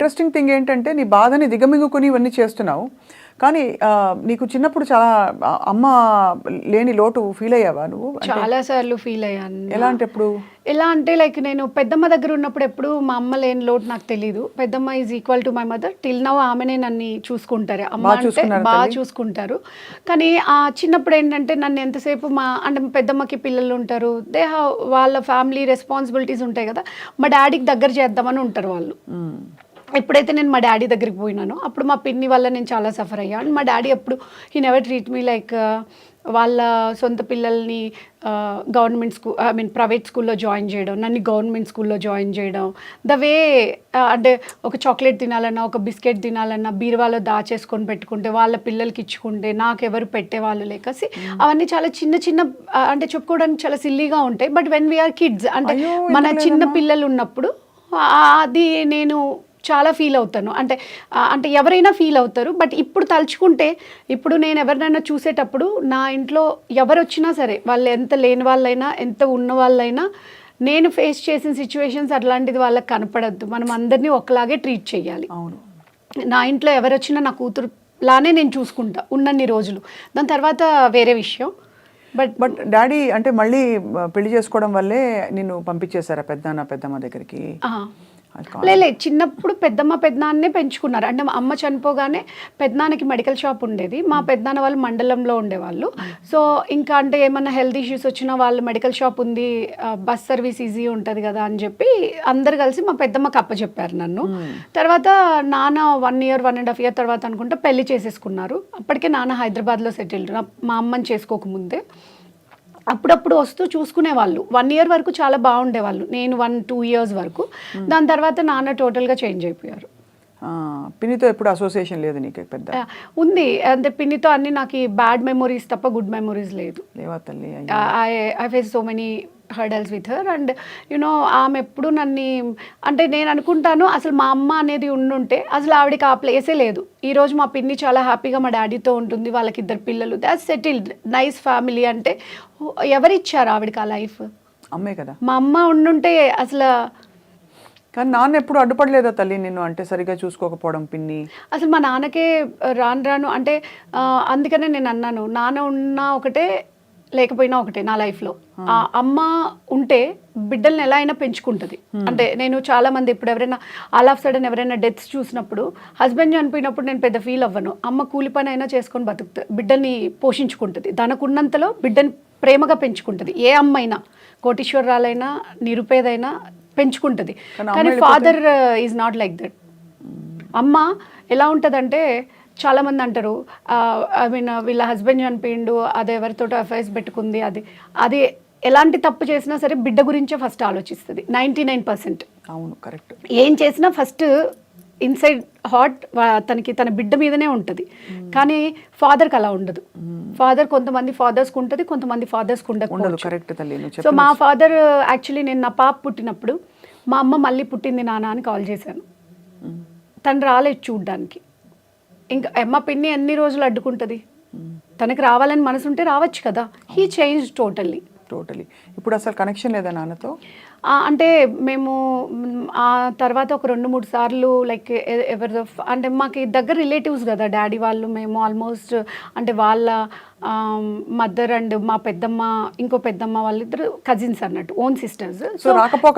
Interesting thing ఏంటంటే నీ బాధని దిగమింగుకుని ఇవన్నీ చేస్తున్నావు. కానీ నీకు చిన్నప్పుడు చాలా అమ్మ లేని లోటు ఫీల్ అయ్యావా నువ్వు? చాలా సార్లు ఫీల్ అయ్యాను. ఎలా అంటే ఎప్పుడు? ఎలా అంటే లైక్ నేను పెద్దమ్మ దగ్గర ఉన్నప్పుడు ఎప్పుడు మా అమ్మ లేని లోటు నాకు తెలియదు. పెద్దమ్మ is equal to my mother. Till now ఆమెనే నన్ను చూసుకుంటారు. అమ్మ అంటే బాగా చూసుకుంటారు. కానీ చిన్నప్పుడు ఏంటంటే నన్ను ఎంతసేపు అంటే పెద్దమ్మకి పిల్లలు ఉంటారు, వాళ్ళ ఫ్యామిలీ రెస్పాన్సిబిలిటీస్ ఉంటాయి కదా, మా డాడీకి దగ్గర చేద్దామని ఉంటారు వాళ్ళు. ఎప్పుడైతే నేను మా డాడీ దగ్గరికి పోయినానో అప్పుడు మా పిన్ని వల్ల నేను చాలా సఫర్ అయ్యాను. మా డాడీ ఎప్పుడు he never treat me like వాళ్ళ సొంత పిల్లల్ని గవర్నమెంట్ స్కూల్ ప్రైవేట్ స్కూల్లో జాయిన్ చేయడం, నన్ను గవర్నమెంట్ స్కూల్లో జాయిన్ చేయడం, ద వే అంటే ఒక చాక్లెట్ తినాలన్నా ఒక బిస్కెట్ తినాలన్నా బీరువాలో దాచేసుకొని పెట్టుకుంటే వాళ్ళ పిల్లలకి ఇచ్చుకుంటే నాకెవరు పెట్టేవాళ్ళు లేకసి అవన్నీ చాలా చిన్న చిన్న అంటే చెప్పుకోవడానికి చాలా సిల్లీగా ఉంటాయి. బట్ వెన్ వీఆర్ కిడ్స్ అంటే మన చిన్న పిల్లలు ఉన్నప్పుడు అది నేను చాలా ఫీల్ అవుతాను. అంటే ఎవరైనా ఫీల్ అవుతారు. బట్ ఇప్పుడు తలుచుకుంటే ఇప్పుడు నేను ఎవరినైనా చూసేటప్పుడు నా ఇంట్లో ఎవరు వచ్చినా సరే వాళ్ళు ఎంత లేని వాళ్ళైనా ఎంత ఉన్న వాళ్ళైనా నేను ఫేస్ చేసిన సిచ్యువేషన్స్ అట్లాంటిది వాళ్ళకి కనపడద్దు. మనం అందరినీ ఒకలాగే ట్రీట్ చేయాలి. అవును. నా ఇంట్లో ఎవరు వచ్చినా నా కూతురులానే నేను చూసుకుంటా ఉన్నన్ని రోజులు. దాని తర్వాత వేరే విషయం. బట్ డాడీ అంటే మళ్ళీ పెళ్లి చేసుకోవడం వల్లే నిన్ను పంపించేశారా పెద్దమ్మ దగ్గరికి? లేదు, చిన్నప్పుడు పెద్దనాన్నే పెంచుకున్నారు. అంటే మా అమ్మ చనిపోగానే పెద్దనాన్నకి మెడికల్ షాప్ ఉండేది. మా పెద్దనాన్న వాళ్ళు మండలంలో ఉండేవాళ్ళు. సో ఇంకా అంటే ఏమన్నా హెల్త్ ఇష్యూస్ వచ్చినా వాళ్ళు మెడికల్ షాప్ ఉంది, బస్ సర్వీస్ ఈజీ ఉంటుంది కదా అని చెప్పి అందరు కలిసి మా పెద్దమ్మకి అప్పచెప్పారు నన్ను. తర్వాత నాన్న 1 year 1.5 year తర్వాత అనుకుంటా పెళ్లి చేసేసుకున్నారు. అప్పటికే నాన్న హైదరాబాద్లో సెటిల్డ్, మా అమ్మని చేసుకోకముందే. అప్పుడప్పుడు వస్తూ చూసుకునేవాళ్ళు. 1 year వరకు చాలా బాగుండేవాళ్ళు, నేను 1-2 years వరకు. దాని తర్వాత నాన్న టోటల్గా చేంజ్ అయిపోయారు. పిన్నితో ఎప్పుడు అసోసియేషన్ లేదు నీకు? పెద్ద ఉంది అంటే పిన్నితో అన్ని నాకు బ్యాడ్ మెమొరీస్ తప్ప గుడ్ మెమొరీస్ లేదు. లేవా తల్లి? I face so many hurdles with her. And you know ఆమె ఎప్పుడు నన్ను అంటే నేను అనుకుంటాను అసలు మా అమ్మ అనేది ఉండుంటే అసలు ఆవిడకి ఆ ప్లేసే లేదు. ఈరోజు మా పిన్ని చాలా హ్యాపీగా మా డాడీతో ఉంటుంది, వాళ్ళకి 2 పిల్లలు, దాట్స్ సెటిల్డ్, నైస్ ఫ్యామిలీ. అంటే ఎవరిచ్చారు ఆవిడకి ఆ లైఫ్? అమ్మే కదా. మా అమ్మ ఉండుంటే అసలు. కానీ నాన్న ఎప్పుడు అడ్డుపడలేదా తల్లి నిన్ను అంటే సరిగా చూసుకోకపోవడం పిన్ని? అసలు మా నాన్నకే రాను అంటే అందుకనే నేను అన్నాను, నాన్న ఉన్నా ఒకటే లేకపోయినా ఒకటే నా లైఫ్లో. అమ్మ ఉంటే బిడ్డల్ని ఎలా అయినా పెంచుకుంటుంది. అంటే నేను చాలా మంది ఇప్పుడు ఎవరైనా ఆల్ ఆఫ్ సడన్ ఎవరైనా డెత్స్ చూసినప్పుడు హస్బెండ్ చనిపోయినప్పుడు నేను పెద్ద ఫీల్ అవ్వను. అమ్మ కూలి పని అయినా చేసుకొని బతుకుతుంది, బిడ్డల్ని పోషించుకుంటుంది, తనకున్నంతలో బిడ్డని ప్రేమగా పెంచుకుంటుంది. ఏ అమ్మ అయినా, కోటీశ్వరరాలైనా నిరుపేదైనా పెంచుకుంటుంది. కానీ father is not like that. అమ్మ ఎలా ఉంటుందంటే చాలామంది అంటారు వీళ్ళ హస్బెండ్ చనిపోయిండు, అది ఎవరితో అఫైర్స్ పెట్టుకుంది, అది ఎలాంటి తప్పు చేసినా సరే బిడ్డ గురించే ఫస్ట్ ఆలోచిస్తుంది 99%. అవును, కరెక్ట్. ఏం చేసినా ఫస్ట్ ఇన్సైడ్ హార్ట్ తన బిడ్డ మీదనే ఉంటుంది. కానీ ఫాదర్కి అలా ఉండదు. ఫాదర్ కొంతమంది ఫాదర్స్కి ఉంటుంది, కొంతమంది ఫాదర్స్కి ఉండదు. కరెక్ట్ తల్లి. సో మా ఫాదర్ యాక్చువల్లీ నేను నా పాప పుట్టినప్పుడు మా అమ్మ మళ్ళీ పుట్టింది నాన్న అని కాల్ చేశాను. తను రాలేదు చూడ్డానికి. ఇంకా అమ్మ పిన్ని ఎన్ని రోజులు అడ్డుకుంటుంది? తనకి రావాలని మనసు ఉంటే రావచ్చు కదా. He change totally. ఇప్పుడు అసలు కనెక్షన్ లేదా నాన్నతో? అంటే మేము ఆ తర్వాత ఒక 2-3 సార్లు లైక్ ఎవరిదో అంటే మాకు దగ్గర రిలేటివ్స్ కదా డాడీ వాళ్ళు, మేము ఆల్మోస్ట్ అంటే వాళ్ళ మదర్ అండ్ మా పెద్దమ్మ ఇంకో పెద్దమ్మ వాళ్ళిద్దరు కజిన్స్ అన్నట్టు, ఓన్ సిస్టర్స్. సో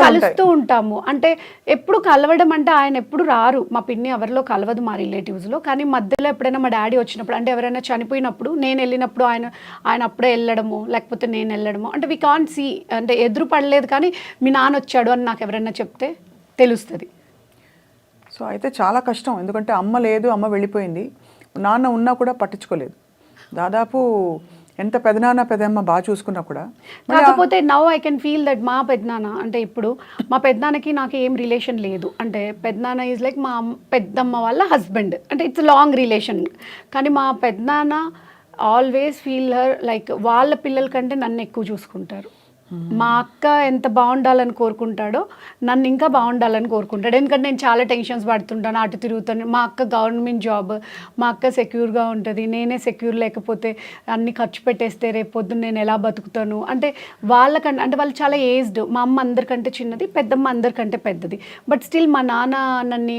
కలుస్తూ ఉంటాము. అంటే ఎప్పుడు కలవడం అంటే ఆయన ఎప్పుడు రారు, మా పిన్ని ఎవరిలో కలవదు మా రిలేటివ్స్లో. కానీ మధ్యలో ఎప్పుడైనా మా డాడీ వచ్చినప్పుడు అంటే ఎవరైనా చనిపోయినప్పుడు నేను వెళ్ళినప్పుడు ఆయన అప్పుడే వెళ్ళడము లేకపోతే నేను వెళ్ళడము. అంటే వి కాంట్ సీ, అంటే ఎదురు పడలేదు కానీ మీ నాన్న వచ్చాడు అని నాకు ఎవరైనా చెప్తే తెలుస్తుంది. సో అయితే చాలా కష్టం, ఎందుకంటే అమ్మ లేదు, అమ్మ వెళ్ళిపోయింది, నాన్న ఉన్నా కూడా పట్టించుకోలేదు. దాదాపు ఎంత పెదనాన్న పెద్దమ్మ బాగా చూసుకున్నా కూడా. కాకపోతే now I can feel that మా పెద్దనాన్న అంటే ఇప్పుడు మా పెద్దనాన్నకి నాకు ఏం రిలేషన్ లేదు. అంటే పెద్దనాన్న ఈజ్ లైక్ మా పెద్దమ్మ వాళ్ళ హస్బెండ్, అంటే ఇట్స్ లాంగ్ రిలేషన్. కానీ మా పెద్దనాన్న ఆల్వేస్ ఫీల్ హర్ లైక్ వాళ్ళ పిల్లల కంటే నన్ను ఎక్కువ చూసుకుంటారు. మా అక్క ఎంత బాగుండాలని కోరుకుంటాడో నన్ను ఇంకా బాగుండాలని కోరుకుంటాడు. ఎందుకంటే నేను చాలా టెన్షన్స్ పడుతుంటాను, అటు తిరుగుతాను. మా అక్క గవర్నమెంట్ జాబ్, మా అక్క సెక్యూర్గా ఉంటుంది, నేనే సెక్యూర్ లేకపోతే అన్ని ఖర్చు పెట్టేస్తే రేపు పొద్దున్న నేను ఎలా బతుకుతాను అంటే వాళ్ళకంటే, అంటే వాళ్ళు చాలా ఏజ్డ్. మా అమ్మ అందరికంటే చిన్నది, పెద్దమ్మ అందరికంటే పెద్దది. బట్ స్టిల్ మా నాన్న నన్ను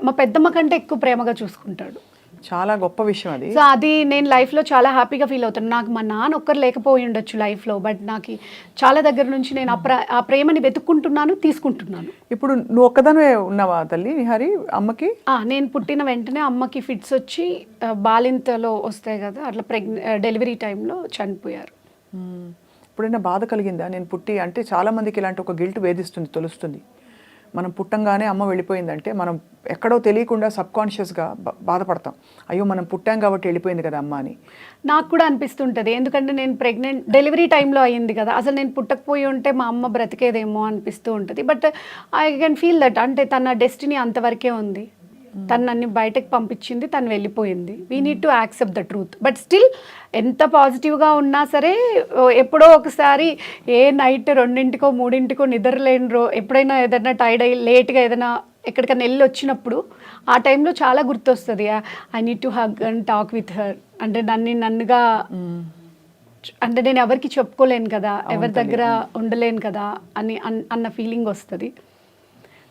మా పెద్దమ్మ కంటే ఎక్కువ ప్రేమగా చూసుకుంటాడు. చాలా గొప్ప విషయం అది. సో అది నేను లైఫ్లో చాలా హ్యాపీగా ఫీల్ అవుతాను. నాకు మా నాన్న ఒక్కరు లేకపోయి ఉండొచ్చు లైఫ్లో, బట్ నాకు చాలా దగ్గర నుంచి నేను ఆ ప్రేమని వెతుక్కుంటున్నాను, తీసుకుంటున్నాను. ఇప్పుడు నువ్వు ఒక్కదానివే ఉన్నావా తల్లి నిహారి అమ్మకి? నేను పుట్టిన వెంటనే అమ్మకి ఫిట్స్ వచ్చి బాలింతలో వస్తాయి కదా, అట్లా డెలివరీ టైంలో చనిపోయారు. ఎప్పుడైనా బాధ కలిగిందా? నేను పుట్టి అంటే చాలామందికి ఇలాంటి ఒక గిల్ట్ వేధిస్తుంది, తెలుస్తుంది. మనం పుట్టంగానే అమ్మ వెళ్ళిపోయిందంటే మనం ఎక్కడో తెలియకుండా సబ్కాన్షియస్గా బాధపడతాం. అయ్యో మనం పుట్టాం కాబట్టి వెళ్ళిపోయింది కదా అమ్మ అని. నాకు కూడా అనిపిస్తుంటుంది, ఎందుకంటే నేను ప్రెగ్నెంట్ డెలివరీ టైంలో అయ్యింది కదా, అసలు నేను పుట్టకపోయి ఉంటే మా అమ్మ బ్రతికేదేమో అనిపిస్తూ ఉంటుంది. But I can feel that, అంటే తన డెస్టినీ అంతవరకే ఉంది. తను నన్ను బయటకు పంపించింది, తను వెళ్ళిపోయింది. We need to accept the truth. But still ఎంత పాజిటివ్గా ఉన్నా సరే ఎప్పుడో ఒకసారి నైట్ 2 3 నిద్రలేని ఎప్పుడైనా ఏదైనా టైర్డ్ అయ్యి లేట్గా ఏదైనా ఎక్కడికైనా వెళ్ళి వచ్చినప్పుడు ఆ టైంలో చాలా గుర్తొస్తుంది. I need to hug and talk with her. అంటే నన్నుగా అంటే నేను ఎవరికి చెప్పుకోలేను కదా, ఎవరి దగ్గర ఉండలేను కదా అన్న ఫీలింగ్ వస్తుంది.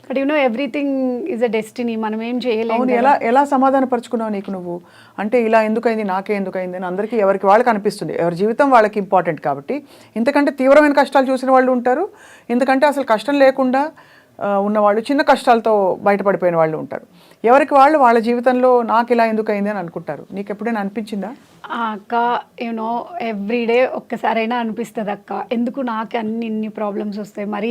But you know everything is a destiny, మనం ఏం చేయలేము. ఎలా సమాధాన పరుచుకున్నావు నీకు నువ్వు? అంటే ఇలా ఎందుకైంది, నాకే ఎందుకైంది అని అందరికీ ఎవరికి వాళ్ళకి అనిపిస్తుంది. ఎవరి జీవితం వాళ్ళకి ఇంపార్టెంట్ కాబట్టి. ఇంతకంటే తీవ్రమైన కష్టాలు చూసిన వాళ్ళు ఉంటారు, ఎందుకంటే అసలు కష్టం లేకుండా ఉన్నవాళ్ళు చిన్న కష్టాలతో బయటపడిపోయిన వాళ్ళు ఉంటారు. ఎవరికి వాళ్ళు వాళ్ళ జీవితంలో నాకు ఇలా ఎందుకైంది అని అనుకుంటారు. నీకు ఎప్పుడైనా అనిపించిందా? అక్క యూనో ఎవ్రీడే ఒక్కసారైనా అనిపిస్తుంది అక్క, ఎందుకు నాకు ఇన్ని ప్రాబ్లమ్స్ వస్తాయి మరి.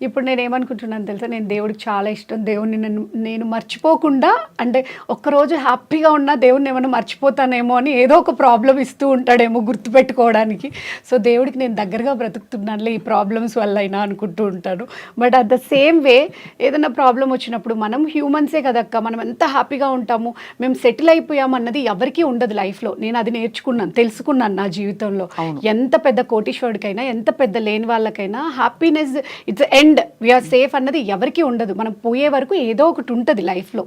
ఇప్పుడు నేను ఏమనుకుంటున్నాను తెలుసా, నేను దేవుడికి చాలా ఇష్టం. దేవుడిని నేను మర్చిపోకుండా, అంటే ఒక్కరోజు హ్యాపీగా ఉన్నా దేవుడిని ఏమైనా మర్చిపోతానేమో అని ఏదో ఒక ప్రాబ్లం ఇస్తూ ఉంటాడేమో గుర్తుపెట్టుకోవడానికి. సో దేవుడికి నేను దగ్గరగా బ్రతుకుతున్నానులే ఈ ప్రాబ్లమ్స్ వల్ల అయినా అనుకుంటూ ఉంటాను. But at the same way ఏదైనా ప్రాబ్లం వచ్చినప్పుడు మనం హ్యూమన్సే కదక్క, మనం ఎంత హ్యాపీగా ఉంటాము, మేము సెటిల్ అయిపోయాము అన్నది ఎవరికీ ఉండదు లైఫ్లో. నేను అది నేర్చుకున్నాను, తెలుసుకున్నాను నా జీవితంలో. ఎంత పెద్ద కోటీశ్వరుడికైనా, ఎంత పెద్ద లేని వాళ్ళకైనా happiness it's end, we are safe అన్నది ఎవరికి ఉండదు. మనం పోయే వరకు ఏదో ఒకటి ఉంటుంది లైఫ్లో,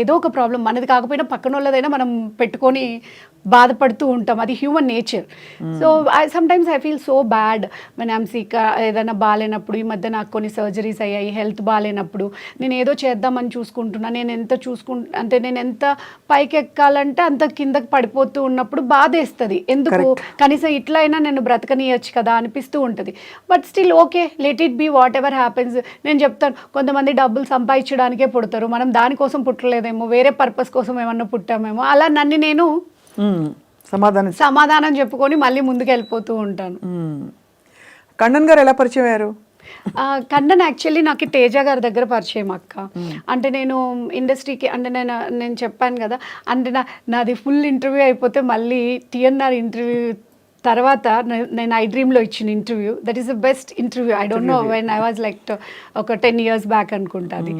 ఏదో ఒక ప్రాబ్లం మనది కాకపోయినా పక్కన వాళ్ళదైనా మనం పెట్టుకొని బాధపడుతూ ఉంటాం. అది human nature. So sometimes I feel so bad when I'm sick. ఏదైనా బాగాలేనప్పుడు, ఈ మధ్య నాకు కొన్ని సర్జరీస్ అయ్యాయి, హెల్త్ బాగాలేనప్పుడు నేను ఏదో చేద్దామని చూసుకుంటున్నా. అంటే నేను ఎంత పైకి ఎక్కాలంటే అంత కిందకి పడిపోతూ ఉన్నప్పుడు బాధ వేస్తుంది. ఎందుకు కనీసం ఇట్లా అయినా నేను బ్రతకనియచ్చు కదా అనిపిస్తూ ఉంటుంది. But still okay, let it be, whatever happens. నేను చెప్తాను, కొంతమంది డబ్బులు సంపాదించడానికే పుడతారు, మనం దానికోసం పుట్టలేదేమో, వేరే పర్పస్ కోసం ఏమన్నా పుట్టామేమో. అలా నన్ను నేను సమాధానం చెప్పుకొని మళ్ళీ ముందుకు వెళ్ళిపోతూ ఉంటాను. కన్నన్ గారు ఎలా పరిచయం అయ్యారు? కన్నన్ యాక్చువల్లీ నాకు తేజ గారి దగ్గర పరిచయం అక్క. అంటే నేను ఇండస్ట్రీకి, అంటే నేను చెప్పాను కదా, అంటే నాది ఫుల్ ఇంటర్వ్యూ అయిపోతే మళ్ళీ TNR ఇంటర్వ్యూ తర్వాత నేను ఐ డ్రీమ్లో ఇచ్చిన interview, that is the best interview. I don't know when I was like ఒక 10 years బ్యాక్ అనుకుంటా అది.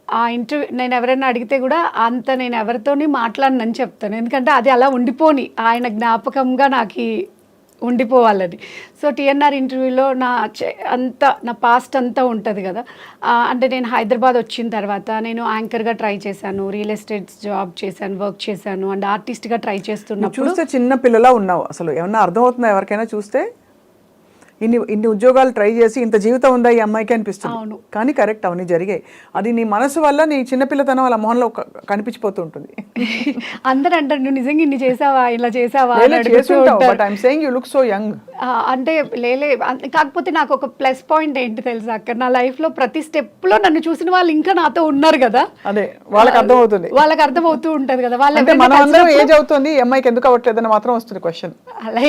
ఆ ఇంటర్వ్యూ నేను ఎవరైనా అడిగితే కూడా అంత నేను ఎవరితోని మాట్లాడనని చెప్తాను, ఎందుకంటే అది అలా ఉండిపోని, ఆయన జ్ఞాపకంగా నాకు ఉండిపోవాలని. సో TNR ఇంటర్వ్యూలో నా పాస్ట్ అంతా ఉంటుంది కదా. అంటే నేను హైదరాబాద్ వచ్చిన తర్వాత నేను యాంకర్గా ట్రై చేశాను, రియల్ ఎస్టేట్ జాబ్ చేశాను, వర్క్ చేశాను, అండ్ ఆర్టిస్ట్గా ట్రై చేస్తున్నప్పుడు. చూస్తే చిన్న పిల్లలా ఉన్నావు, అసలు ఏమన్నా అర్థమవుతుందా ఎవరికైనా చూస్తే? ఇన్ని ఉద్యోగాలు ట్రై చేసి ఇంత జీవితం ఉందా ఈ అమ్మాయికి అనిపిస్తుంది. కానీ కరెక్ట్, అవన్నీ జరిగాయి. అది నీ మనసు వల్ల, నీ చిన్నపిల్లతనం వాళ్ళ మొహంలో కనిపించిపోతూ ఉంటుంది. అందరూ అంటారు, నువ్వు నిజంగా ఇన్ని చేసావా, ఇలా చేసావా. అంటే కాకపోతే నాకు ఒక ప్లస్ పాయింట్ ఏంటి తెలుసా అక్కడ, నా లైఫ్ లో ప్రతి స్టెప్ లో నన్ను చూసిన వాళ్ళు ఇంకా నాతో ఉన్నారు కదా. అదే వాళ్ళకి అర్థమవుతూ ఉంటది కదా. వాళ్ళ ఏజ్ అవుతుంది, అమ్మాయికి ఎందుకు అవ్వట్లేదని మాత్రం వస్తుంది క్వశ్చన్. అలా